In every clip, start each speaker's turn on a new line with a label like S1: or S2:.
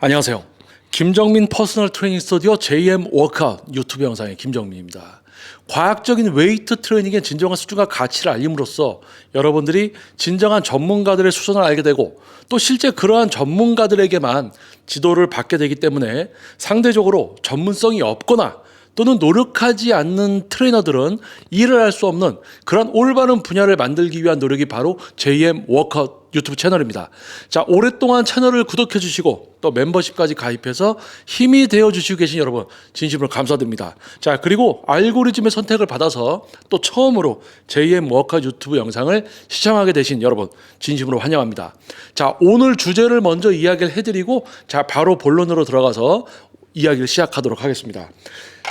S1: 안녕하세요. 김정민 퍼스널 트레이닝 스튜디오 JM 워크아웃 유튜브 영상의 김정민입니다. 과학적인 웨이트 트레이닝의 진정한 수준과 가치를 알림으로써 여러분들이 진정한 전문가들의 수준을 알게 되고 또 실제 그러한 전문가들에게만 지도를 받게 되기 때문에 상대적으로 전문성이 없거나 또는 노력하지 않는 트레이너들은 일을 할 수 없는 그런 올바른 분야를 만들기 위한 노력이 바로 JM 워크아웃 유튜브 채널입니다. 자, 오랫동안 채널을 구독해 주시고 또 멤버십까지 가입해서 힘이 되어 주시고 계신 여러분 진심으로 감사드립니다. 자, 그리고 알고리즘의 선택을 받아서 또 처음으로 JM 워크아웃 유튜브 영상을 시청하게 되신 여러분 진심으로 환영합니다. 자, 오늘 주제를 먼저 이야기를 해드리고 자, 바로 본론으로 들어가서 이야기를 시작하도록 하겠습니다.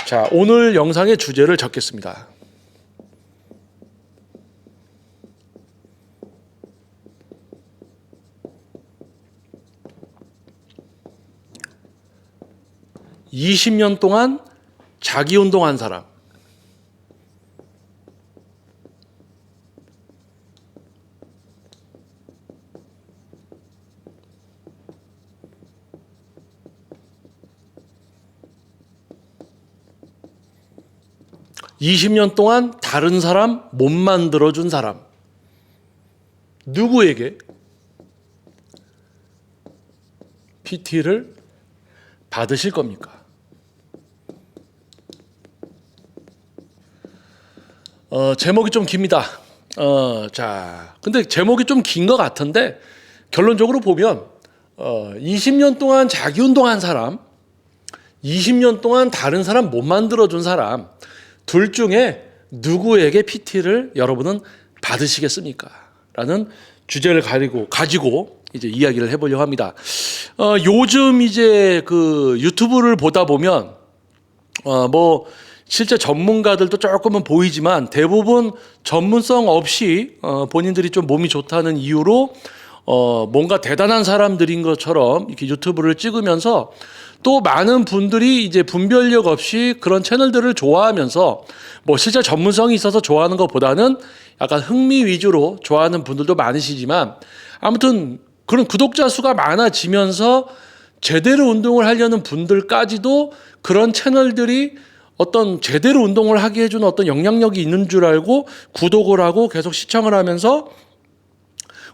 S1: 자, 오늘 영상의 주제를 적겠습니다. (20년) 동안 자기 운동한 사람. (20년) 동안 다른 사람 못 만들어준 사람. 누구에게 PT를 받으실 겁니까? 제목이 좀 깁니다. 자, 근데 제목이 좀 긴 것 같은데 결론적으로 보면 20년 동안 자기 운동한 사람, 20년 동안 다른 사람 못 만들어준 사람, 둘 중에 누구에게 PT를 여러분은 받으시겠습니까? 라는 주제를 가지고 이제 이야기를 해보려고 합니다. 요즘 이제 그 유튜브를 보다 보면 뭐 실제 전문가들도 조금은 보이지만 대부분 전문성 없이 본인들이 좀 몸이 좋다는 이유로 뭔가 대단한 사람들인 것처럼 이렇게 유튜브를 찍으면서 또 많은 분들이 이제 분별력 없이 그런 채널들을 좋아하면서 뭐 실제 전문성이 있어서 좋아하는 것보다는 약간 흥미 위주로 좋아하는 분들도 많으시지만 아무튼 그런 구독자 수가 많아지면서 제대로 운동을 하려는 분들까지도 그런 채널들이 어떤 제대로 운동을 하게 해주는 어떤 영향력이 있는 줄 알고 구독을 하고 계속 시청을 하면서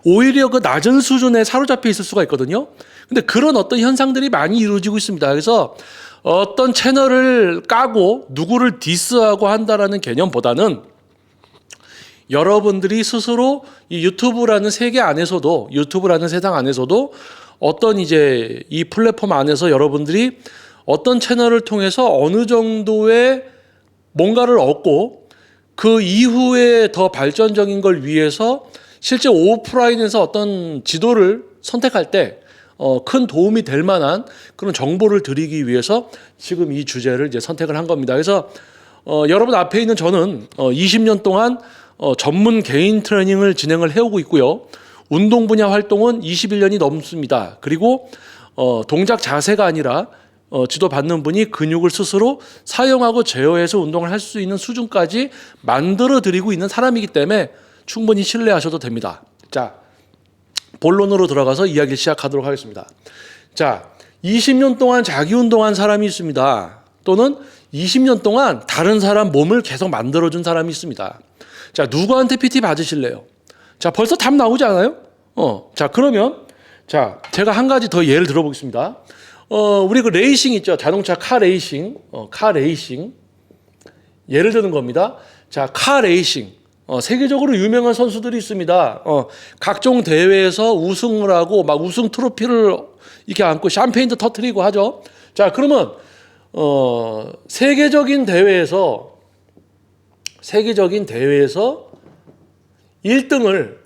S1: 오히려 그 낮은 수준에 사로잡혀 있을 수가 있거든요. 근데 그런 어떤 현상들이 많이 이루어지고 있습니다. 그래서 어떤 채널을 까고 누구를 디스하고 한다라는 개념보다는 여러분들이 스스로 이 유튜브라는 세계 안에서도, 유튜브라는 세상 안에서도 어떤 이제 이 플랫폼 안에서 여러분들이 어떤 채널을 통해서 어느 정도의 뭔가를 얻고 그 이후에 더 발전적인 걸 위해서 실제 오프라인에서 어떤 지도를 선택할 때 큰 도움이 될 만한 그런 정보를 드리기 위해서 지금 이 주제를 이제 선택을 한 겁니다. 그래서 여러분 앞에 있는 저는 20년 동안 전문 개인 트레이닝을 진행을 해오고 있고요. 운동 분야 활동은 21년이 넘습니다. 그리고 동작 자세가 아니라 지도받는 분이 근육을 스스로 사용하고 제어해서 운동을 할 수 있는 수준까지 만들어 드리고 있는 사람이기 때문에 충분히 신뢰하셔도 됩니다. 자, 본론으로 들어가서 이야기를 시작하도록 하겠습니다. 자, 20년 동안 자기 운동한 사람이 있습니다. 또는 20년 동안 다른 사람 몸을 계속 만들어준 사람이 있습니다. 자, 누구한테 PT 받으실래요? 자, 벌써 답 나오지 않아요? 자, 그러면 자, 제가 한 가지 더 예를 들어보겠습니다. 우리 그 레이싱 있죠? 자동차 카 레이싱, 카 레이싱. 예를 드는 겁니다. 자, 카 레이싱. 세계적으로 유명한 선수들이 있습니다. 각종 대회에서 우승을 하고 막 우승 트로피를 이렇게 안고 샴페인도 터뜨리고 하죠. 자, 그러면 세계적인 대회에서 1등을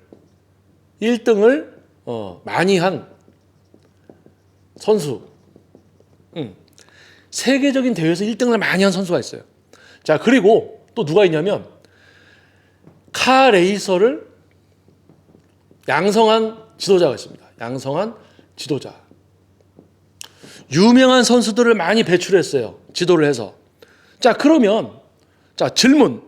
S1: 많이 한 선수. 세계적인 대회에서 1등을 많이 한 선수가 있어요. 자, 그리고 또 누가 있냐면 카 레이서를 양성한 지도자가 있습니다. 양성한 지도자. 유명한 선수들을 많이 배출했어요. 지도를 해서. 자, 그러면 자, 질문.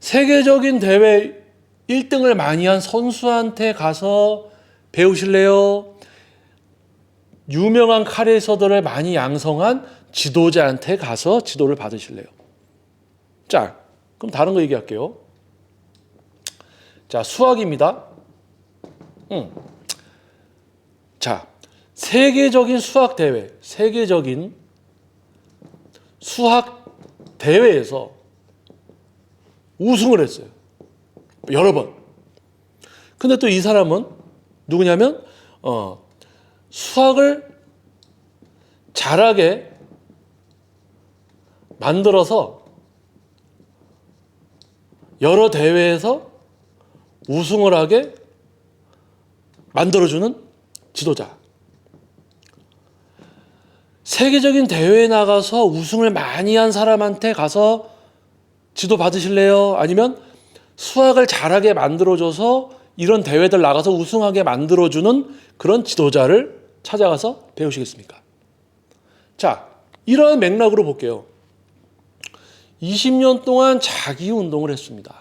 S1: 세계적인 대회 1등을 많이 한 선수한테 가서 배우실래요? 유명한 카레이서들을 많이 양성한 지도자한테 가서 지도를 받으실래요? 자, 그럼 다른 거 얘기할게요. 자, 수학입니다. 자, 세계적인 수학 대회에서 우승을 했어요. 여러 번. 근데 또 이 사람은 누구냐면 수학을 잘하게 만들어서 여러 대회에서 우승을 하게 만들어주는 지도자. 세계적인 대회에 나가서 우승을 많이 한 사람한테 가서 지도 받으실래요? 아니면 수학을 잘하게 만들어줘서 이런 대회들 나가서 우승하게 만들어주는 그런 지도자를 찾아가서 배우시겠습니까? 자, 이런 맥락으로 볼게요. 20년 동안 자기 운동을 했습니다.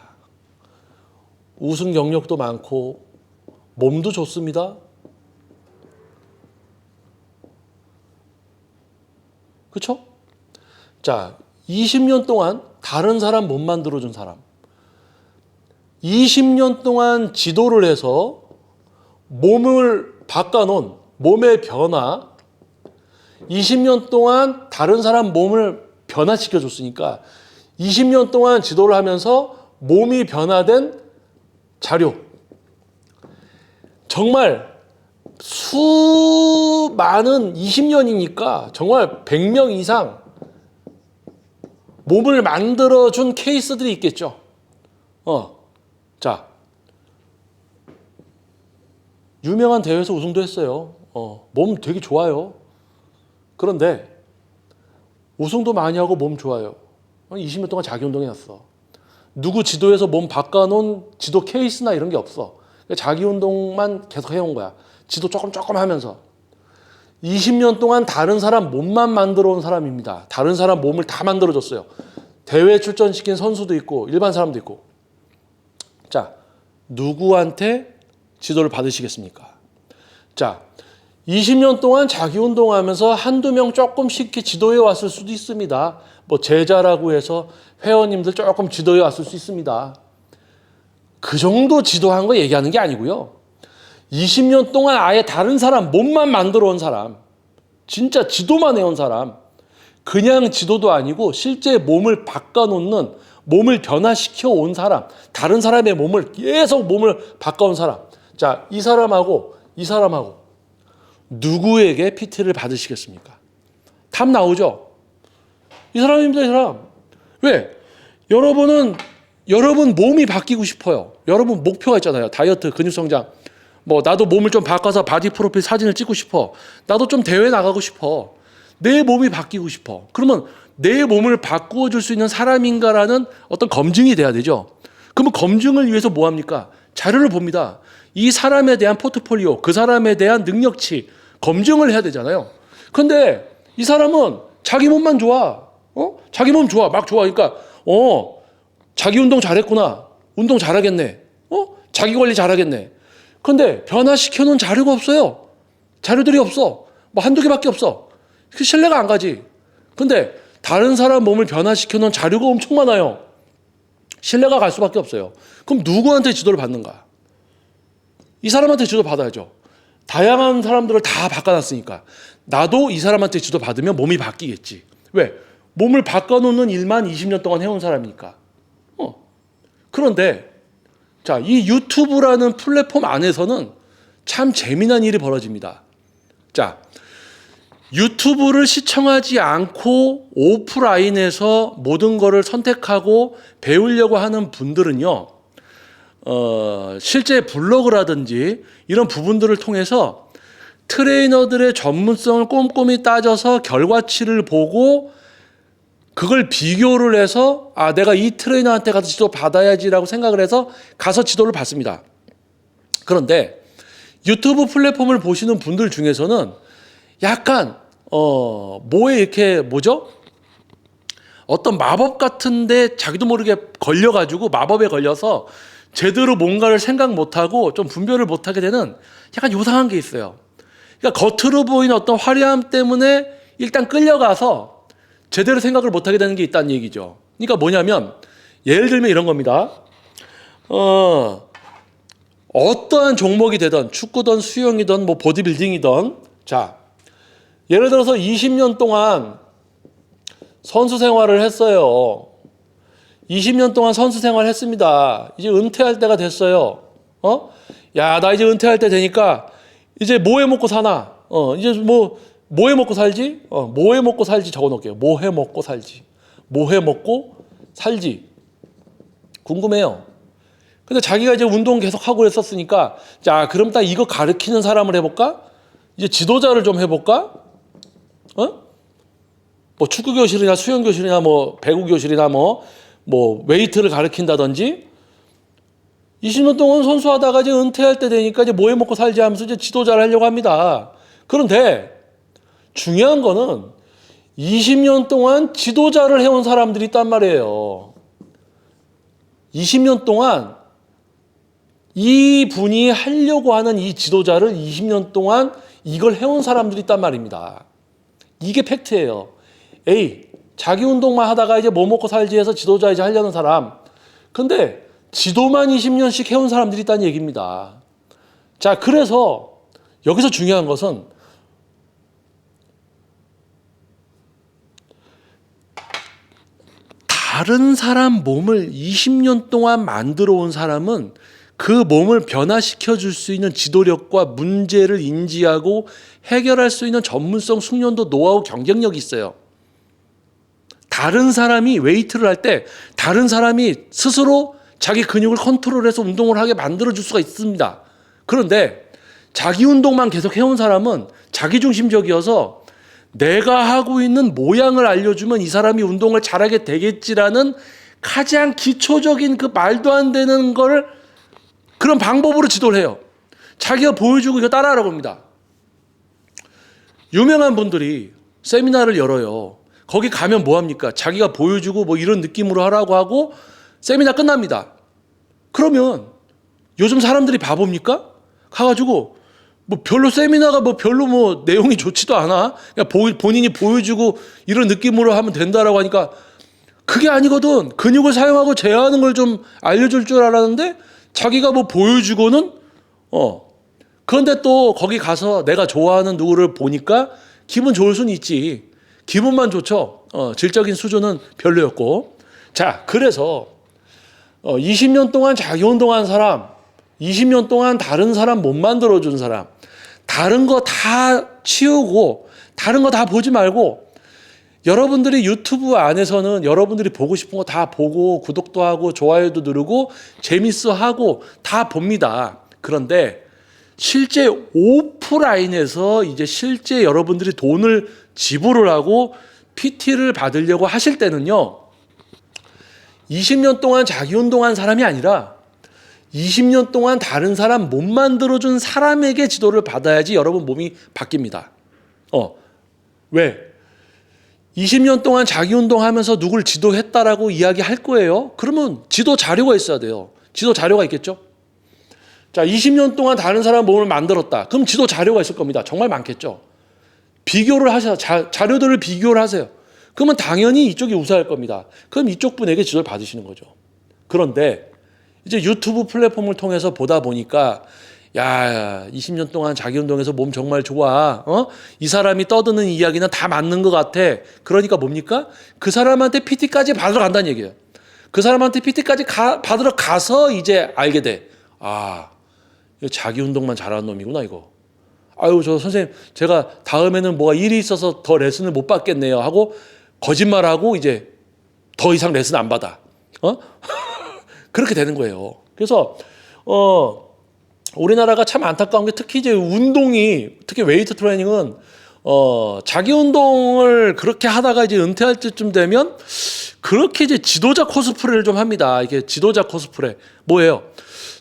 S1: 우승 경력도 많고 몸도 좋습니다. 그렇죠? 자, 20년 동안 다른 사람 못 만들어준 사람, 20년 동안 지도를 해서 몸을 바꿔놓은 몸의 변화, 20년 동안 다른 사람 몸을 변화시켜줬으니까 20년 동안 지도를 하면서 몸이 변화된 자료, 정말 수많은 20년이니까 정말 100명 이상 몸을 만들어준 케이스들이 있겠죠. 자, 유명한 대회에서 우승도 했어요. 몸 되게 좋아요. 그런데 우승도 많이 하고 몸 좋아요. 20년 동안 자기 운동해놨어. 누구 지도에서 몸 바꿔놓은 지도 케이스나 이런 게 없어. 자기 운동만 계속 해온 거야. 지도 조금 하면서. 20년 동안 다른 사람 몸만 만들어 온 사람입니다. 다른 사람 몸을 다 만들어줬어요. 대회 출전시킨 선수도 있고 일반 사람도 있고. 자, 누구한테 지도를 받으시겠습니까? 자, 20년 동안 자기 운동하면서 한두 명 조금씩 지도해 왔을 수도 있습니다. 뭐 제자라고 해서 회원님들 조금 지도해 왔을 수 있습니다. 그 정도 지도한 거 얘기하는 게 아니고요. 20년 동안 아예 다른 사람 몸만 만들어 온 사람, 진짜 지도만 해온 사람, 그냥 지도도 아니고 실제 몸을 바꿔놓는, 몸을 변화시켜 온 사람, 다른 사람의 몸을 계속 몸을 바꿔온 사람. 자, 이 사람하고 누구에게 PT를 받으시겠습니까? 답 나오죠? 이 사람입니다, 이 사람. 왜? 여러분 몸이 바뀌고 싶어요. 여러분 목표가 있잖아요. 다이어트, 근육성장. 뭐 나도 몸을 좀 바꿔서 바디 프로필 사진을 찍고 싶어. 나도 좀 대회 나가고 싶어. 내 몸이 바뀌고 싶어. 그러면 내 몸을 바꾸어 줄 수 있는 사람인가라는 어떤 검증이 돼야 되죠. 그러면 검증을 위해서 뭐 합니까? 자료를 봅니다. 이 사람에 대한 포트폴리오, 그 사람에 대한 능력치 검증을 해야 되잖아요. 그런데 이 사람은 자기 몸만 좋아. 자기 몸 좋아. 막 좋아. 그러니까 자기 운동 잘했구나. 운동 잘하겠네. 자기 관리 잘하겠네. 그런데 변화시켜 놓은 자료가 없어요. 자료들이 없어. 뭐 한두 개밖에 없어. 그 신뢰가 안 가지. 근데 다른 사람 몸을 변화시켜 놓은 자료가 엄청 많아요. 신뢰가 갈 수밖에 없어요. 그럼 누구한테 지도를 받는가? 이 사람한테 지도 받아야죠. 다양한 사람들을 다 바꿔놨으니까 나도 이 사람한테 지도 받으면 몸이 바뀌겠지. 왜? 몸을 바꿔놓는 일만 20년 동안 해온 사람이니까. 그런데 자, 이 유튜브라는 플랫폼 안에서는 참 재미난 일이 벌어집니다. 자, 유튜브를 시청하지 않고 오프라인에서 모든 것을 선택하고 배우려고 하는 분들은요, 실제 블로그라든지 이런 부분들을 통해서 트레이너들의 전문성을 꼼꼼히 따져서 결과치를 보고 그걸 비교를 해서 내가 이 트레이너한테 가서 지도 받아야지라고 생각을 해서 가서 지도를 받습니다. 그런데 유튜브 플랫폼을 보시는 분들 중에서는 약간 어떤 마법 같은데 자기도 모르게 걸려가지고 마법에 걸려서 제대로 뭔가를 생각 못하고 좀 분별을 못하게 되는 약간 요상한 게 있어요. 그러니까 겉으로 보이는 어떤 화려함 때문에 일단 끌려가서 제대로 생각을 못하게 되는 게 있다는 얘기죠. 그러니까 뭐냐면 예를 들면 이런 겁니다. 어떠한 종목이 되든 축구든 수영이든 뭐 보디빌딩이든, 자, 예를 들어서 20년 동안 선수 생활을 했어요. 20년 동안 선수 생활을 했습니다. 이제 은퇴할 때가 됐어요. 야, 나 이제 은퇴할 때 되니까 이제 뭐 해 먹고 사나? 이제 뭐 해 먹고 살지? 뭐 해 먹고 살지 적어 놓을게요. 뭐 해 먹고 살지. 뭐 해 먹고 살지. 궁금해요. 근데 자기가 이제 운동 계속 하고 했었으니까, 자, 그럼 딱 이거 가르치는 사람을 해볼까? 이제 지도자를 좀 해볼까? 뭐 축구 교실이나 수영 교실이나 뭐 배구 교실이나 뭐 웨이트를 가르친다든지, 20년 동안 선수하다가 이제 은퇴할 때 되니까 이제 뭐 해 먹고 살지 하면서 이제 지도자를 하려고 합니다. 그런데 중요한 거는 20년 동안 지도자를 해온 사람들이 있단 말이에요. 20년 동안 이 분이 하려고 하는 이 지도자를 20년 동안 이걸 해온 사람들이 있단 말입니다. 이게 팩트예요. 자기 운동만 하다가 이제 뭐 먹고 살지 해서 지도자 이제 하려는 사람. 근데 지도만 20년씩 해온 사람들이 있다는 얘기입니다. 자, 그래서 여기서 중요한 것은 다른 사람 몸을 20년 동안 만들어 온 사람은 그 몸을 변화시켜 줄 수 있는 지도력과 문제를 인지하고 해결할 수 있는 전문성, 숙련도, 노하우, 경쟁력이 있어요. 다른 사람이 웨이트를 할 때 다른 사람이 스스로 자기 근육을 컨트롤해서 운동을 하게 만들어줄 수가 있습니다. 그런데 자기 운동만 계속 해온 사람은 자기중심적이어서 내가 하고 있는 모양을 알려주면 이 사람이 운동을 잘하게 되겠지라는 가장 기초적인 그 말도 안 되는 걸 그런 방법으로 지도를 해요. 자기가 보여주고 이거 따라하라고 합니다. 유명한 분들이 세미나를 열어요. 거기 가면 뭐 합니까? 자기가 보여주고 뭐 이런 느낌으로 하라고 하고 세미나 끝납니다. 그러면 요즘 사람들이 바보입니까? 가가지고 뭐 별로 세미나가 뭐 별로 뭐 내용이 좋지도 않아. 그냥 본인이 보여주고 이런 느낌으로 하면 된다라고 하니까 그게 아니거든. 근육을 사용하고 제어하는 걸 좀 알려줄 줄 알았는데 자기가 뭐 보여주고는 그런데 또 거기 가서 내가 좋아하는 누구를 보니까 기분 좋을 수는 있지. 기분만 좋죠. 질적인 수준은 별로였고. 자, 그래서 20년 동안 자기 운동한 사람, 20년 동안 다른 사람 못 만들어준 사람, 다른 거 다 치우고 다른 거 다 보지 말고 여러분들이 유튜브 안에서는 여러분들이 보고 싶은 거 다 보고 구독도 하고 좋아요도 누르고 재밌어 하고 다 봅니다. 그런데 실제 오프라인에서 이제 실제 여러분들이 돈을 지불을 하고 PT를 받으려고 하실 때는요, 20년 동안 자기 운동한 사람이 아니라 20년 동안 다른 사람 못 만들어준 사람에게 지도를 받아야지 여러분 몸이 바뀝니다. 왜? 20년 동안 자기 운동하면서 누굴 지도했다라고 이야기할 거예요. 그러면 지도 자료가 있어야 돼요. 지도 자료가 있겠죠? 자, 20년 동안 다른 사람 몸을 만들었다. 그럼 지도 자료가 있을 겁니다. 정말 많겠죠? 비교를 하셔. 자료들을 비교를 하세요. 그러면 당연히 이쪽이 우세할 겁니다. 그럼 이쪽 분에게 지도를 받으시는 거죠. 그런데 이제 유튜브 플랫폼을 통해서 보다 보니까 야, 20년 동안 자기 운동해서 몸 정말 좋아. 이 사람이 떠드는 이야기는 다 맞는 것 같아. 그러니까 뭡니까? 그 사람한테 PT까지 받으러 간다는 얘기예요. 그 사람한테 PT까지 받으러 가서 이제 알게 돼. 아, 이거 자기 운동만 잘하는 놈이구나, 이거. 아유, 저 선생님, 제가 다음에는 뭐가 일이 있어서 더 레슨을 못 받겠네요. 하고 거짓말하고 이제 더 이상 레슨 안 받아. 그렇게 되는 거예요. 그래서, 우리나라가 참 안타까운 게 특히 이제 운동이, 특히 웨이트 트레이닝은, 자기 운동을 그렇게 하다가 이제 은퇴할 때쯤 되면 그렇게 이제 지도자 코스프레를 좀 합니다. 이게 지도자 코스프레. 뭐예요?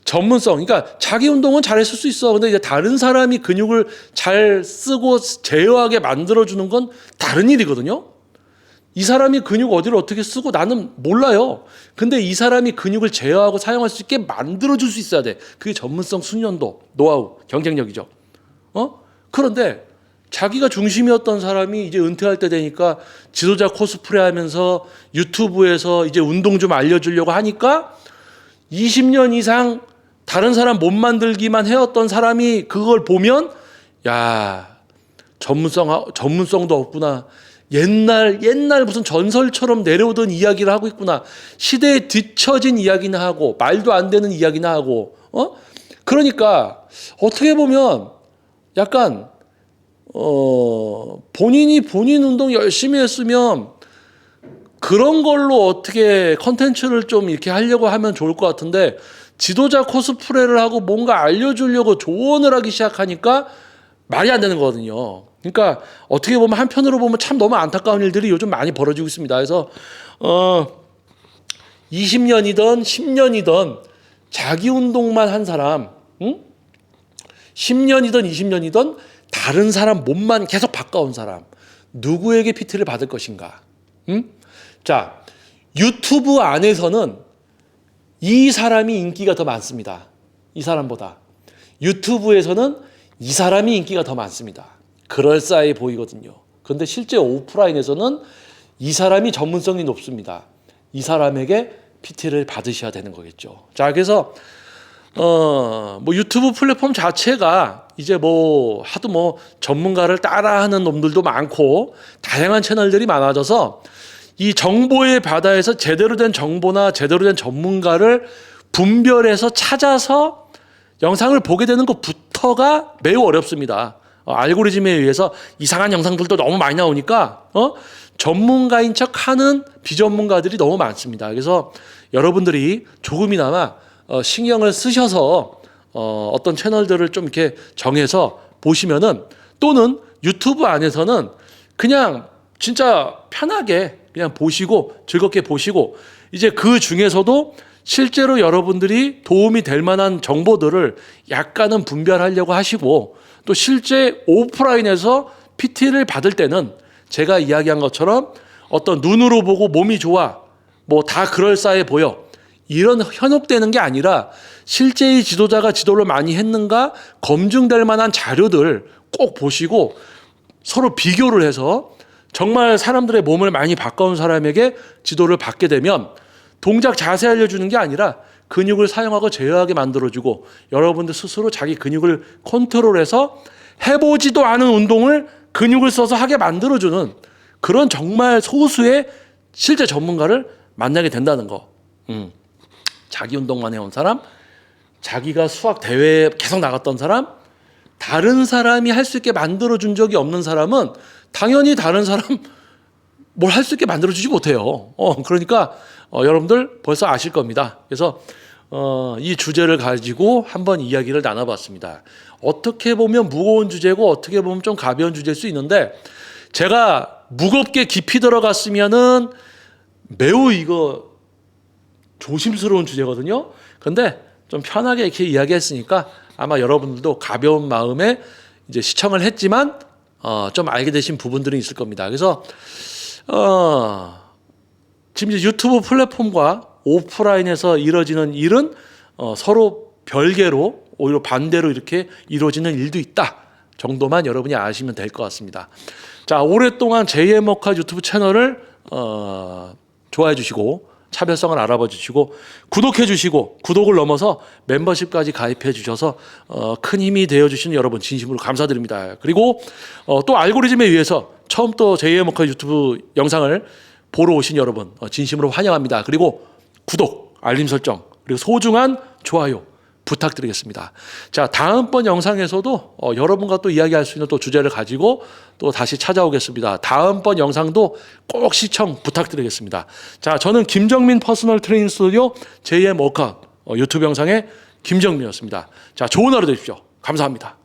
S1: 전문성. 그러니까 자기 운동은 잘했을 수 있어. 근데 이제 다른 사람이 근육을 잘 쓰고 제어하게 만들어주는 건 다른 일이거든요. 이 사람이 근육 어디를 어떻게 쓰고 나는 몰라요. 근데 이 사람이 근육을 제어하고 사용할 수 있게 만들어줄 수 있어야 돼. 그게 전문성, 숙련도, 노하우, 경쟁력이죠. 그런데 자기가 중심이었던 사람이 이제 은퇴할 때 되니까 지도자 코스프레 하면서 유튜브에서 이제 운동 좀 알려주려고 하니까 20년 이상 다른 사람 못 만들기만 해왔던 사람이 그걸 보면 야, 전문성도 없구나. 옛날 무슨 전설처럼 내려오던 이야기를 하고 있구나. 시대에 뒤처진 이야기나 하고 말도 안 되는 이야기나 하고 그러니까 어떻게 보면 약간 본인이 본인 운동 열심히 했으면 그런 걸로 어떻게 컨텐츠를 좀 이렇게 하려고 하면 좋을 것 같은데 지도자 코스프레를 하고 뭔가 알려주려고 조언을 하기 시작하니까 말이 안 되는 거거든요. 그러니까 어떻게 보면 한편으로 보면 참 너무 안타까운 일들이 요즘 많이 벌어지고 있습니다. 그래서 20년이든 10년이든 자기 운동만 한 사람, 10년이든 20년이든 다른 사람 몸만 계속 바꿔온 사람, 누구에게 PT를 받을 것인가? 자, 유튜브 안에서는 이 사람이 인기가 더 많습니다. 이 사람보다. 유튜브에서는 이 사람이 인기가 더 많습니다. 그럴싸해 보이거든요. 그런데 실제 오프라인에서는 이 사람이 전문성이 높습니다. 이 사람에게 PT를 받으셔야 되는 거겠죠. 자, 그래서 뭐 유튜브 플랫폼 자체가 이제 뭐 하도 뭐 전문가를 따라하는 놈들도 많고 다양한 채널들이 많아져서 이 정보의 바다에서 제대로 된 정보나 제대로 된 전문가를 분별해서 찾아서 영상을 보게 되는 것부터가 매우 어렵습니다. 알고리즘에 의해서 이상한 영상들도 너무 많이 나오니까 전문가인 척하는 비전문가들이 너무 많습니다. 그래서 여러분들이 조금이나마 신경을 쓰셔서 어떤 채널들을 좀 이렇게 정해서 보시면은 또는 유튜브 안에서는 그냥 진짜 편하게 그냥 보시고 즐겁게 보시고 이제 그 중에서도 실제로 여러분들이 도움이 될 만한 정보들을 약간은 분별하려고 하시고 또 실제 오프라인에서 PT를 받을 때는 제가 이야기한 것처럼 어떤 눈으로 보고 몸이 좋아 뭐 다 그럴싸해 보여 이런 현혹되는 게 아니라 실제 이 지도자가 지도를 많이 했는가 검증될 만한 자료들 꼭 보시고 서로 비교를 해서 정말 사람들의 몸을 많이 바꿔온 사람에게 지도를 받게 되면 동작 자세 알려주는 게 아니라 근육을 사용하고 제어하게 만들어주고 여러분들 스스로 자기 근육을 컨트롤해서 해보지도 않은 운동을 근육을 써서 하게 만들어주는 그런 정말 소수의 실제 전문가를 만나게 된다는 거. 자기 운동만 해온 사람, 자기가 수학 대회에 계속 나갔던 사람, 다른 사람이 할 수 있게 만들어준 적이 없는 사람은 당연히 다른 사람 뭘 할 수 있게 만들어주지 못해요. 그러니까 여러분들 벌써 아실 겁니다. 그래서 이 주제를 가지고 한번 이야기를 나눠봤습니다. 어떻게 보면 무거운 주제고 어떻게 보면 좀 가벼운 주제일 수 있는데 제가 무겁게 깊이 들어갔으면은 매우 이거 조심스러운 주제거든요. 근데 좀 편하게 이렇게 이야기했으니까 아마 여러분들도 가벼운 마음에 이제 시청을 했지만 좀 알게 되신 부분들이 있을 겁니다. 그래서 지금 이제 유튜브 플랫폼과 오프라인에서 이루어지는 일은 서로 별개로 오히려 반대로 이렇게 이루어지는 일도 있다 정도만 여러분이 아시면 될 것 같습니다. 자, 오랫동안 JM워커 유튜브 채널을 좋아해 주시고 차별성을 알아봐 주시고 구독해 주시고 구독을 넘어서 멤버십까지 가입해 주셔서 큰 힘이 되어 주시는 여러분 진심으로 감사드립니다. 그리고 또 알고리즘에 의해서 처음 또 JM워커 유튜브 영상을 보러 오신 여러분 진심으로 환영합니다. 그리고 구독, 알림 설정, 그리고 소중한 좋아요 부탁드리겠습니다. 자, 다음번 영상에서도 여러분과 또 이야기할 수 있는 또 주제를 가지고 또 다시 찾아오겠습니다. 다음번 영상도 꼭 시청 부탁드리겠습니다. 자, 저는 김정민 퍼스널 트레이닝 스튜디오 JM워커 유튜브 영상의 김정민이었습니다. 자, 좋은 하루 되십시오. 감사합니다.